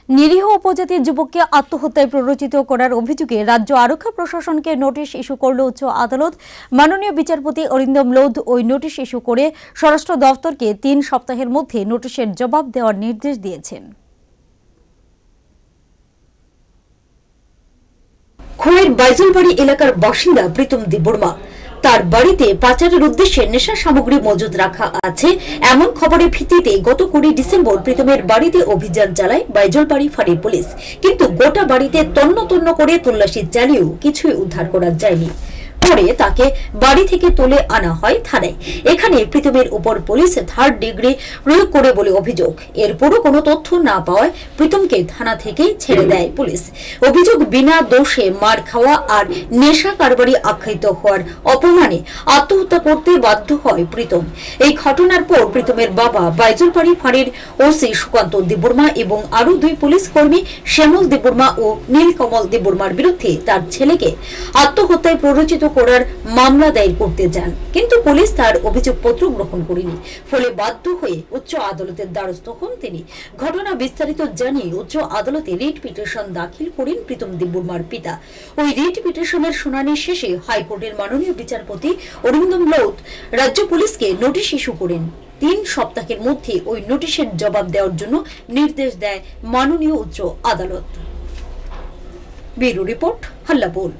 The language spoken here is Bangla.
নিরীহ উপজাতির যুবককে আত্মহত্যায় প্ররোচিত করার অভিযোগে রাজ্য আরক্ষা প্রশাসনকে নোটিশ ইস্যু করল উচ্চ আদালত। মাননীয় বিচারপতি অরিন্দম লোধ ওই নোটিশ ইস্যু করে স্বরাষ্ট্র দফতরকে 3 সপ্তাহের মধ্যে নোটিশের জবাব দেওয়ার নির্দেশ দিয়েছেন। খোয়াইয়ের বাইজলবাড়ি এলাকার বাসিন্দা প্রীতম দেববর্মা তার বাড়িতে পাচারের উদ্দেশ্যে নেশা সামগ্রী মজুত রাখা আছে এমন খবরের ভিত্তিতে গত 20 ডিসেম্বর প্রীতমের বাড়িতে অভিযান চালায় বাইজলবাড়ি ফাঁড়ির পুলিশ, কিন্তু গোটা বাড়িতে তন্ন তন্ন করে তল্লাশি চালিয়েও কিছুই উদ্ধার করা যায়নি। পরে তাকে বাড়ি থেকে তুলে আনা হয় থানায়। এখানে প্রীতমের উপর পুলিশ 3rd ডিগ্রি প্রয়োগ করে বলে অভিযোগ। এরপরও কোনো তথ্য না পাওয়ায় প্রীতমকে থানা থেকেই ছেড়ে দেয় পুলিশ। অভিযোগ, বিনা দোষে মার খাওয়া আর নেশা কারবারি আখ্যায়িত হওয়ার অপমানে আত্মহত্যা করতে বাধ্য হয় প্রীতম। এই ঘটনার পর প্রীতমের বাবা বাইজলবাড়ি ফাঁড়ির ওসি সুকান্ত দেববর্মা এবং আরো 2 পুলিশ কর্মী শ্যামল দেববর্মা ও নীলকমল দেববর্মার বিরুদ্ধে তার ছেলেকে আত্মহত্যায় প্ররোচিত করার মামলা দায়ের করতে যান, কিন্তু পুলিশ তার অভিযোগপত্র গ্রহণ করেনি। ফলে বাধ্য হয়ে উচ্চ আদালতের দ্বারস্থ হন তিনি। ঘটনা বিস্তারিত জানিয়ে উচ্চ আদালতে রিট পিটিশন দাখিল করেন প্রীতম দেববর্মার পিতা। ওই রিট পিটিশনের শুনানি শেষে হাইকোর্টের মাননীয় বিচারপতি অরিন্দম লোধ রাজ্য পুলিশকে নোটিশ ইস্যু করেন। 3 সপ্তাহের মধ্যে ওই নোটিশের জবাব দেওয়ার জন্য নির্দেশ দেয় মাননীয় উচ্চ আদালত। Bureau report, হাল্লাবোল।